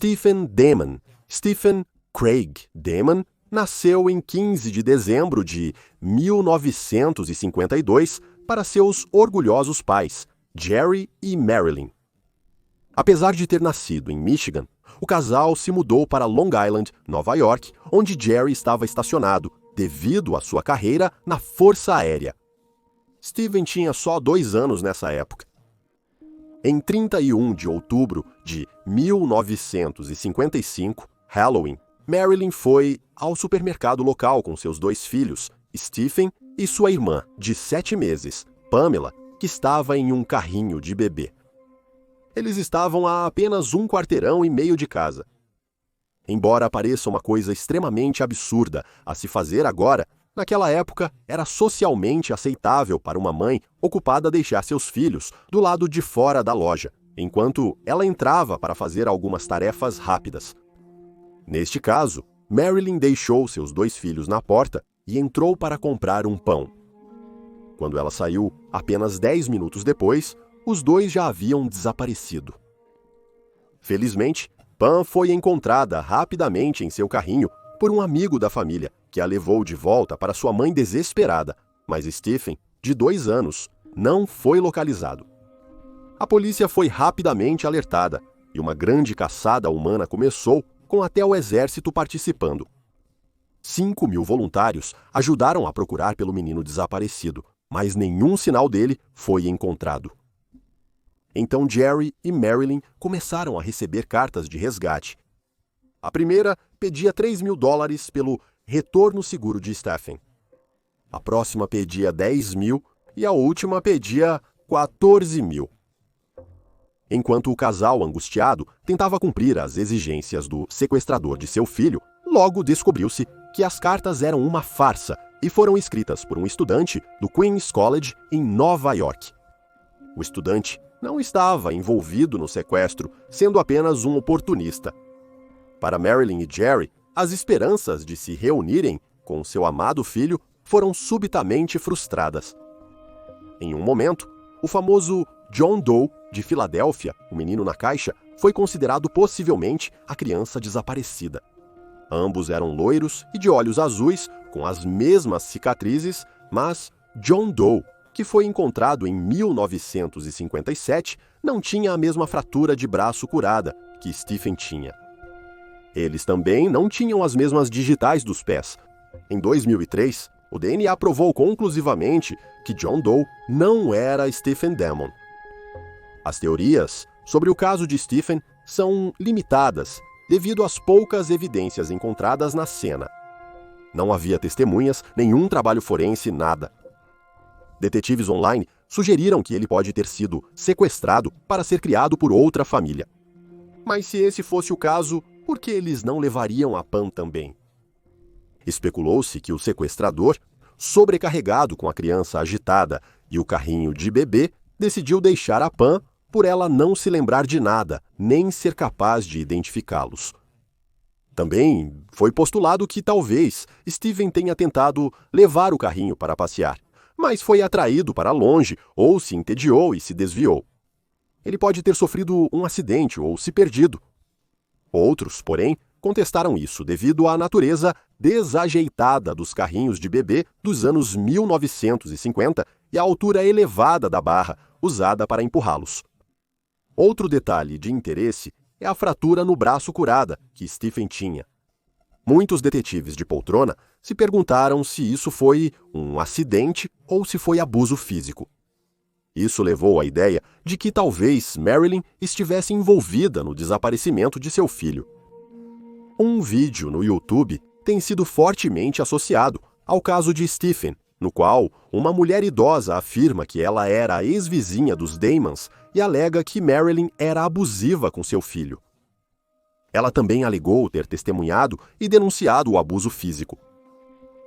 Stephen Damon, Stephen Craig Damon, nasceu em 15 de dezembro de 1952 para seus orgulhosos pais, Jerry e Marilyn. Apesar de ter nascido em Michigan, o casal se mudou para Long Island, Nova York, onde Jerry estava estacionado, devido à sua carreira na Força Aérea. Stephen tinha só 2 anos nessa época. Em 31 de outubro de 1955, Halloween, Marilyn foi ao supermercado local com seus 2 filhos, Stephen e sua irmã, de 7 meses, Pamela, que estava em um carrinho de bebê. Eles estavam a apenas 1 quarteirão e meio de casa. Embora pareça uma coisa extremamente absurda a se fazer agora, naquela época era socialmente aceitável para uma mãe ocupada deixar seus filhos do lado de fora da loja, enquanto ela entrava para fazer algumas tarefas rápidas. Neste caso, Marilyn deixou seus 2 filhos na porta e entrou para comprar um pão. Quando ela saiu, apenas 10 minutos depois, os 2 já haviam desaparecido. Felizmente, Pam foi encontrada rapidamente em seu carrinho por um amigo da família, que a levou de volta para sua mãe desesperada, mas Stephen, de 2 anos, não foi localizado. A polícia foi rapidamente alertada e uma grande caçada humana começou, com até o exército participando. 5.000 voluntários ajudaram a procurar pelo menino desaparecido, mas nenhum sinal dele foi encontrado. Então Jerry e Marilyn começaram a receber cartas de resgate. A primeira pedia $3.000 pelo retorno seguro de Stephen. A próxima pedia 10.000 e a última pedia 14.000. Enquanto o casal angustiado tentava cumprir as exigências do sequestrador de seu filho, logo descobriu-se que as cartas eram uma farsa e foram escritas por um estudante do Queens College em Nova York. O estudante não estava envolvido no sequestro, sendo apenas um oportunista. Para Marilyn e Jerry, as esperanças de se reunirem com seu amado filho foram subitamente frustradas. Em um momento, o famoso John Doe, de Filadélfia, o menino na caixa, foi considerado possivelmente a criança desaparecida. Ambos eram loiros e de olhos azuis, com as mesmas cicatrizes, mas John Doe, que foi encontrado em 1957, não tinha a mesma fratura de braço curada que Stephen tinha. Eles também não tinham as mesmas digitais dos pés. Em 2003, o DNA provou conclusivamente que John Doe não era Stephen Damon. As teorias sobre o caso de Stephen são limitadas devido às poucas evidências encontradas na cena. Não havia testemunhas, nenhum trabalho forense, nada. Detetives online sugeriram que ele pode ter sido sequestrado para ser criado por outra família. Mas se esse fosse o caso, por que eles não levariam a Pam também? Especulou-se que o sequestrador, sobrecarregado com a criança agitada e o carrinho de bebê, decidiu deixar a Pam por ela não se lembrar de nada, nem ser capaz de identificá-los. Também foi postulado que talvez Stephen tenha tentado levar o carrinho para passear, mas foi atraído para longe ou se entediou e se desviou. Ele pode ter sofrido um acidente ou se perdido. Outros, porém, contestaram isso devido à natureza desajeitada dos carrinhos de bebê dos anos 1950 e à altura elevada da barra usada para empurrá-los. Outro detalhe de interesse é a fratura no braço curada que Stephen tinha. Muitos detetives de poltrona se perguntaram se isso foi um acidente ou se foi abuso físico. Isso levou à ideia de que talvez Marilyn estivesse envolvida no desaparecimento de seu filho. Um vídeo no YouTube tem sido fortemente associado ao caso de Stephen, no qual uma mulher idosa afirma que ela era a ex-vizinha dos Damons e alega que Marilyn era abusiva com seu filho. Ela também alegou ter testemunhado e denunciado o abuso físico.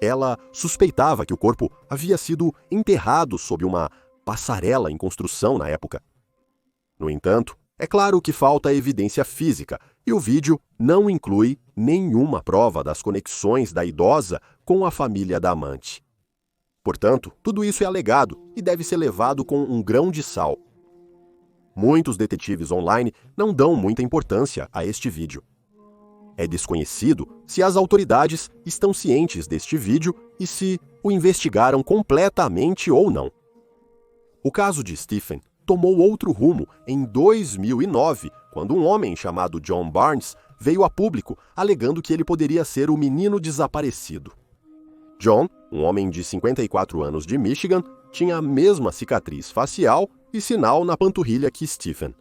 Ela suspeitava que o corpo havia sido enterrado sob uma passarela em construção na época. No entanto, é claro que falta evidência física e o vídeo não inclui nenhuma prova das conexões da idosa com a família da amante. Portanto, tudo isso é alegado e deve ser levado com um grão de sal. muitos detetives online não dão muita importância a este vídeo. É desconhecido se as autoridades estão cientes deste vídeo e se o investigaram completamente ou não. O caso de Stephen tomou outro rumo em 2009, quando um homem chamado John Barnes veio a público alegando que ele poderia ser o menino desaparecido. John, um homem de 54 anos de Michigan, tinha a mesma cicatriz facial e sinal na panturrilha que Stephen.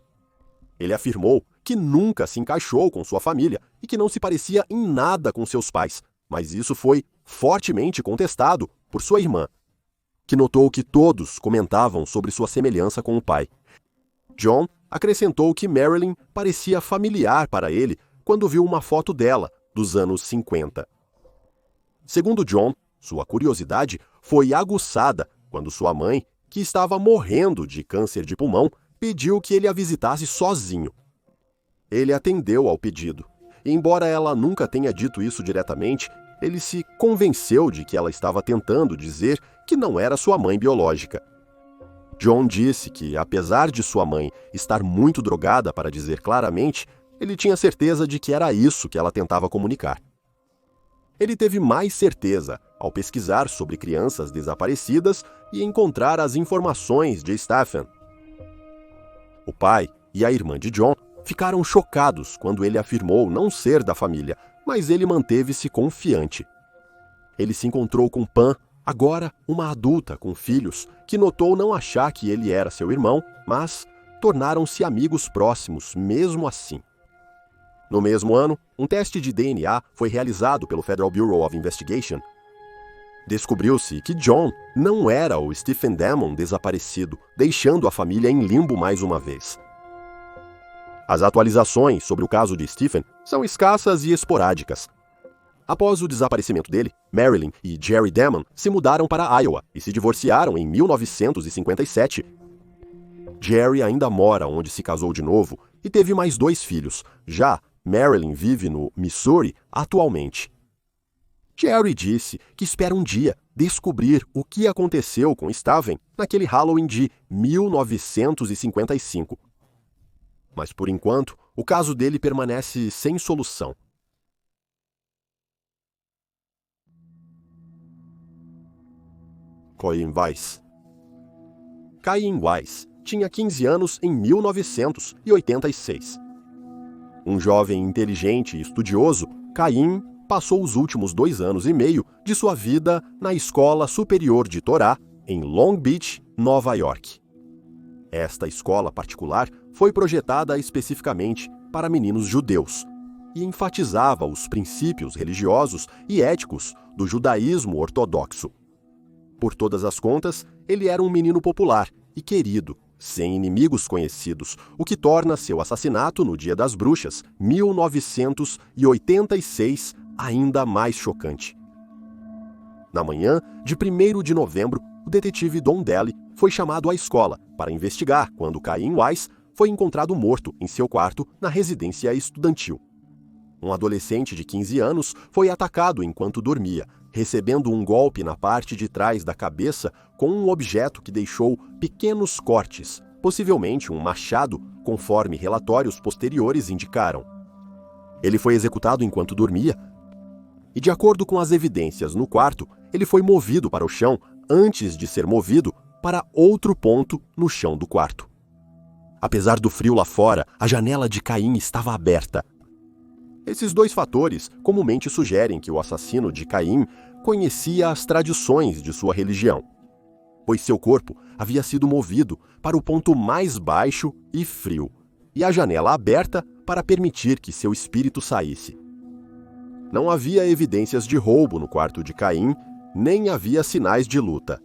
Ele afirmou que nunca se encaixou com sua família e que não se parecia em nada com seus pais, mas isso foi fortemente contestado por sua irmã, que notou que todos comentavam sobre sua semelhança com o pai. John acrescentou que Marilyn parecia familiar para ele quando viu uma foto dela, dos anos 50. Segundo John, sua curiosidade foi aguçada quando sua mãe, que estava morrendo de câncer de pulmão, pediu que ele a visitasse sozinho. Ele atendeu ao pedido, e embora ela nunca tenha dito isso diretamente, ele se convenceu de que ela estava tentando dizer que não era sua mãe biológica. John disse que, apesar de sua mãe estar muito drogada para dizer claramente, ele tinha certeza de que era isso que ela tentava comunicar. Ele teve mais certeza ao pesquisar sobre crianças desaparecidas e encontrar as informações de Stephen. O pai e a irmã de John ficaram chocados quando ele afirmou não ser da família, mas ele manteve-se confiante. Ele se encontrou com Pam, agora uma adulta com filhos, que notou não achar que ele era seu irmão, mas tornaram-se amigos próximos mesmo assim. No mesmo ano, um teste de DNA foi realizado pelo Federal Bureau of Investigation. Descobriu-se que John não era o Stephen Damon desaparecido, deixando a família em limbo mais uma vez. As atualizações sobre o caso de Stephen são escassas e esporádicas. Após o desaparecimento dele, Marilyn e Jerry Damon se mudaram para Iowa e se divorciaram em 1957. Jerry ainda mora onde se casou de novo e teve mais 2 filhos. Já Marilyn vive no Missouri atualmente. Jerry disse que espera um dia descobrir o que aconteceu com Stephen naquele Halloween de 1955. Mas, por enquanto, o caso dele permanece sem solução. Cain Weiss. Cain Weiss tinha 15 anos em 1986. Um jovem inteligente e estudioso, Cain passou os últimos 2 anos e meio de sua vida na Escola Superior de Torá, em Long Beach, Nova York. Esta escola particular foi projetada especificamente para meninos judeus e enfatizava os princípios religiosos e éticos do judaísmo ortodoxo. Por todas as contas, ele era um menino popular e querido, sem inimigos conhecidos, o que torna seu assassinato no Dia das Bruxas, 1986, ainda mais chocante. Na manhã de 1º de novembro, o detetive Don Daly foi chamado à escola para investigar quando Cain Weiss foi encontrado morto em seu quarto na residência estudantil. Um adolescente de 15 anos foi atacado enquanto dormia, recebendo um golpe na parte de trás da cabeça com um objeto que deixou pequenos cortes, possivelmente um machado, conforme relatórios posteriores indicaram. Ele foi executado enquanto dormia e, de acordo com as evidências no quarto, ele foi movido para o chão antes de ser movido para outro ponto no chão do quarto. Apesar do frio lá fora, a janela de Cain estava aberta. Esses 2 fatores comumente sugerem que o assassino de Cain conhecia as tradições de sua religião, pois seu corpo havia sido movido para o ponto mais baixo e frio, e a janela aberta para permitir que seu espírito saísse. Não havia evidências de roubo no quarto de Cain, nem havia sinais de luta.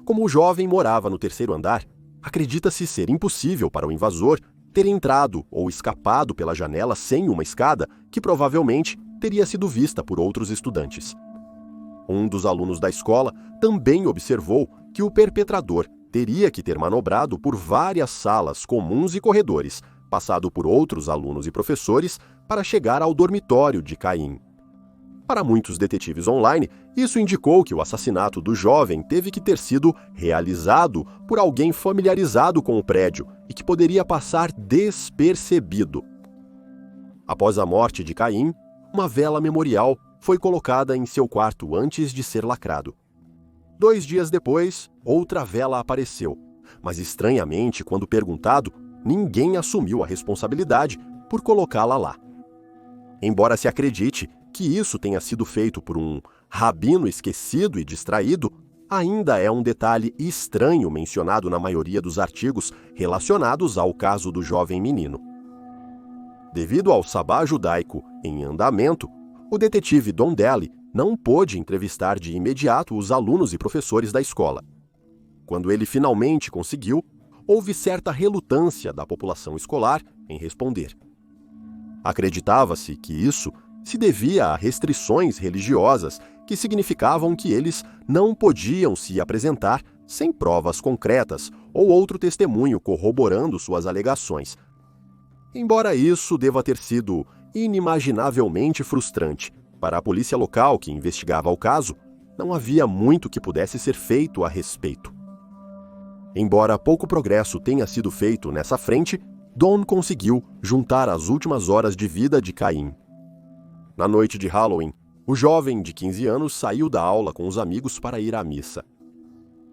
Como o jovem morava no 3º andar, acredita-se ser impossível para o invasor ter entrado ou escapado pela janela sem uma escada que provavelmente teria sido vista por outros estudantes. Um dos alunos da escola também observou que o perpetrador teria que ter manobrado por várias salas comuns e corredores, passado por outros alunos e professores, para chegar ao dormitório de Cain. Para muitos detetives online, isso indicou que o assassinato do jovem teve que ter sido realizado por alguém familiarizado com o prédio e que poderia passar despercebido. Após a morte de Caim, uma vela memorial foi colocada em seu quarto antes de ser lacrado. 2 dias depois, outra vela apareceu, mas estranhamente, quando perguntado, ninguém assumiu a responsabilidade por colocá-la lá. Embora se acredite que isso tenha sido feito por um rabino esquecido e distraído, ainda é um detalhe estranho mencionado na maioria dos artigos relacionados ao caso do jovem menino. Devido ao sabá judaico em andamento, o detetive Don Daly não pôde entrevistar de imediato os alunos e professores da escola. Quando ele finalmente conseguiu, houve certa relutância da população escolar em responder. Acreditava-se que isso se devia a restrições religiosas que significavam que eles não podiam se apresentar sem provas concretas ou outro testemunho corroborando suas alegações. Embora isso deva ter sido inimaginavelmente frustrante para a polícia local que investigava o caso, não havia muito que pudesse ser feito a respeito. Embora pouco progresso tenha sido feito nessa frente, Don conseguiu juntar as últimas horas de vida de Caim. Na noite de Halloween, o jovem de 15 anos saiu da aula com os amigos para ir à missa.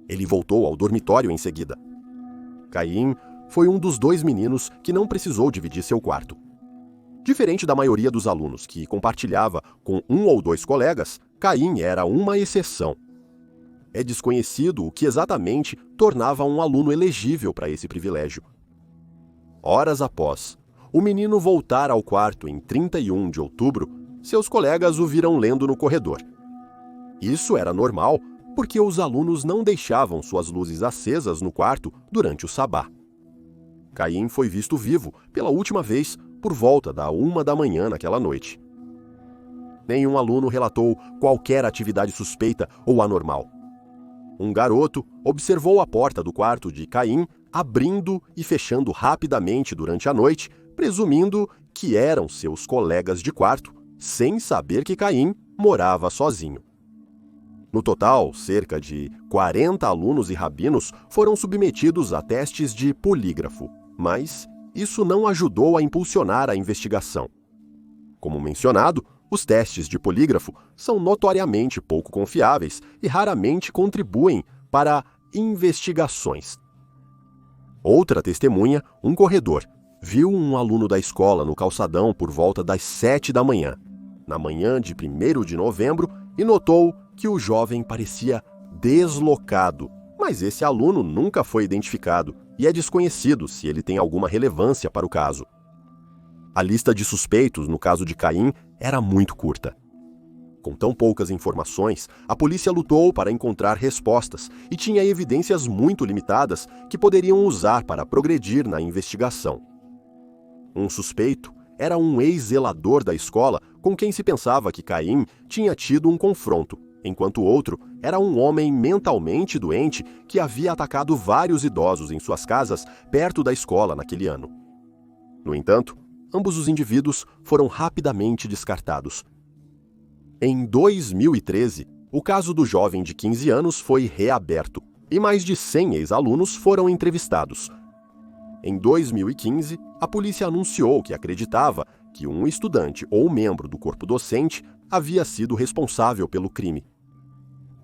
Ele voltou ao dormitório em seguida. Caim foi um dos 2 meninos que não precisou dividir seu quarto. Diferente da maioria dos alunos que compartilhava com 1 ou 2 colegas, Caim era uma exceção. É desconhecido o que exatamente tornava um aluno elegível para esse privilégio. Horas após o menino voltar ao quarto em 31 de outubro, seus colegas o viram lendo no corredor. Isso era normal, porque os alunos não deixavam suas luzes acesas no quarto durante o sabá. Caim foi visto vivo pela última vez por volta da 1 da manhã naquela noite. Nenhum aluno relatou qualquer atividade suspeita ou anormal. Um garoto observou a porta do quarto de Caim abrindo e fechando rapidamente durante a noite, presumindo que eram seus colegas de quarto, sem saber que Caim morava sozinho. No total, cerca de 40 alunos e rabinos foram submetidos a testes de polígrafo, mas isso não ajudou a impulsionar a investigação. Como mencionado, os testes de polígrafo são notoriamente pouco confiáveis e raramente contribuem para investigações. Outra testemunha, um corredor, viu um aluno da escola no calçadão por volta das 7 da manhã, na manhã de 1º de novembro, e notou que o jovem parecia deslocado, mas esse aluno nunca foi identificado e é desconhecido se ele tem alguma relevância para o caso. A lista de suspeitos no caso de Caim era muito curta. Com tão poucas informações, a polícia lutou para encontrar respostas e tinha evidências muito limitadas que poderiam usar para progredir na investigação. Um suspeito era um ex-zelador da escola com quem se pensava que Caim tinha tido um confronto, enquanto o outro era um homem mentalmente doente que havia atacado vários idosos em suas casas perto da escola naquele ano. No entanto, ambos os indivíduos foram rapidamente descartados. Em 2013, o caso do jovem de 15 anos foi reaberto e mais de 100 ex-alunos foram entrevistados. Em 2015, a polícia anunciou que acreditava que um estudante ou membro do corpo docente havia sido responsável pelo crime.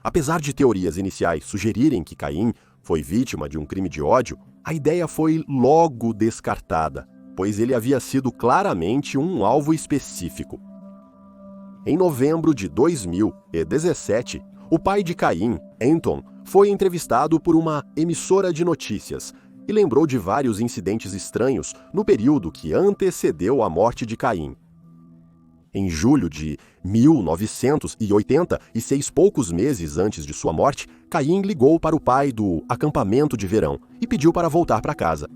Apesar de teorias iniciais sugerirem que Caim foi vítima de um crime de ódio, a ideia foi logo descartada, pois ele havia sido claramente um alvo específico. Em novembro de 2017, o pai de Caim, Anton, foi entrevistado por uma emissora de notícias e lembrou de vários incidentes estranhos no período que antecedeu a morte de Caim. Em julho de 1980, e 6 poucos meses antes de sua morte, Caim ligou para o pai do acampamento de verão e pediu para voltar para casa.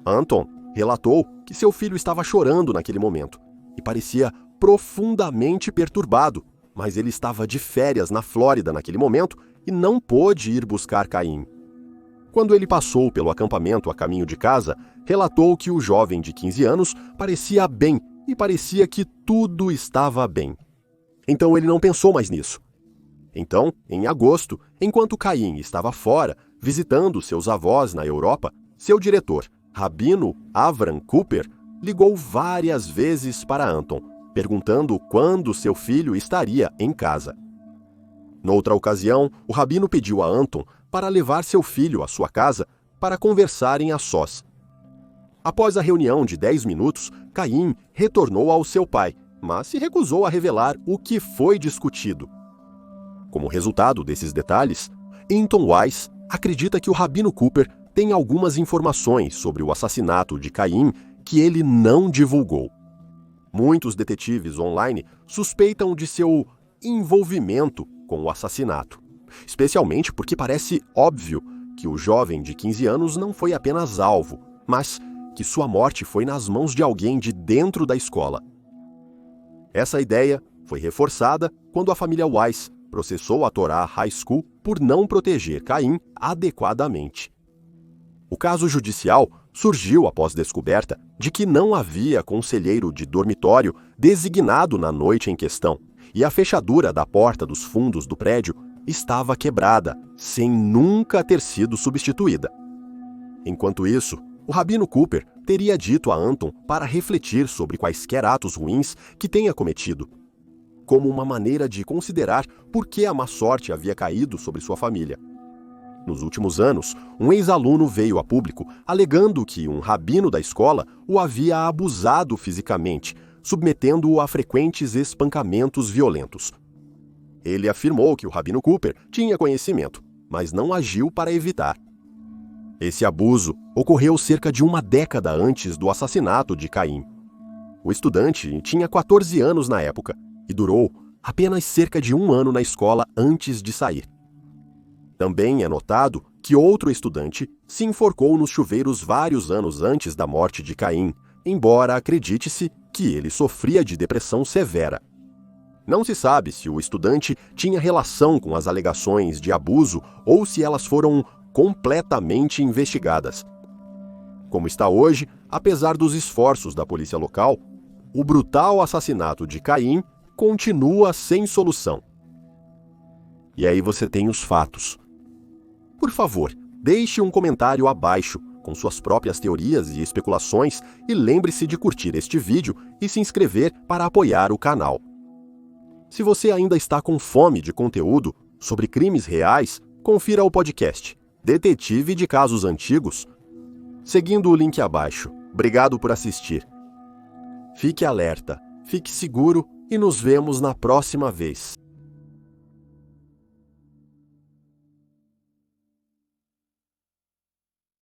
Anton relatou que seu filho estava chorando naquele momento e parecia profundamente perturbado, mas ele estava de férias na Flórida naquele momento e não pôde ir buscar Caim. Quando ele passou pelo acampamento a caminho de casa, relatou que o jovem de 15 anos parecia bem e parecia que tudo estava bem. Então ele não pensou mais nisso. Então, em agosto, enquanto Caim estava fora, visitando seus avós na Europa, seu diretor, Rabino Avram Cooper, ligou várias vezes para Anton, perguntando quando seu filho estaria em casa. Noutra ocasião, o rabino pediu a Anton para levar seu filho à sua casa para conversarem a sós. Após a reunião de 10 minutos, Caim retornou ao seu pai, mas se recusou a revelar o que foi discutido. Como resultado desses detalhes, Anton Weiss acredita que o rabino Cooper tem algumas informações sobre o assassinato de Caim que ele não divulgou. Muitos detetives online suspeitam de seu envolvimento com o assassinato, especialmente porque parece óbvio que o jovem de 15 anos não foi apenas alvo, mas que sua morte foi nas mãos de alguém de dentro da escola. Essa ideia foi reforçada quando a família Weiss processou a Torah High School por não proteger Caim adequadamente. O caso judicial surgiu após descoberta de que não havia conselheiro de dormitório designado na noite em questão, e a fechadura da porta dos fundos do prédio estava quebrada, sem nunca ter sido substituída. Enquanto isso, o rabino Cooper teria dito a Anton para refletir sobre quaisquer atos ruins que tenha cometido, como uma maneira de considerar por que a má sorte havia caído sobre sua família. Nos últimos anos, um ex-aluno veio a público alegando que um rabino da escola o havia abusado fisicamente, submetendo-o a frequentes espancamentos violentos. Ele afirmou que o rabino Cooper tinha conhecimento, mas não agiu para evitar. Esse abuso ocorreu cerca de uma década antes do assassinato de Caim. O estudante tinha 14 anos na época e durou apenas cerca de 1 ano na escola antes de sair. Também é notado que outro estudante se enforcou nos chuveiros vários anos antes da morte de Caim, embora acredite-se que ele sofria de depressão severa. Não se sabe se o estudante tinha relação com as alegações de abuso ou se elas foram completamente investigadas. Como está hoje, apesar dos esforços da polícia local, o brutal assassinato de Caim continua sem solução. E aí você tem os fatos. Por favor, deixe um comentário abaixo com suas próprias teorias e especulações e lembre-se de curtir este vídeo e se inscrever para apoiar o canal. Se você ainda está com fome de conteúdo sobre crimes reais, confira o podcast Detetive de Casos Antigos, seguindo o link abaixo. Obrigado por assistir. Fique alerta, fique seguro e nos vemos na próxima vez.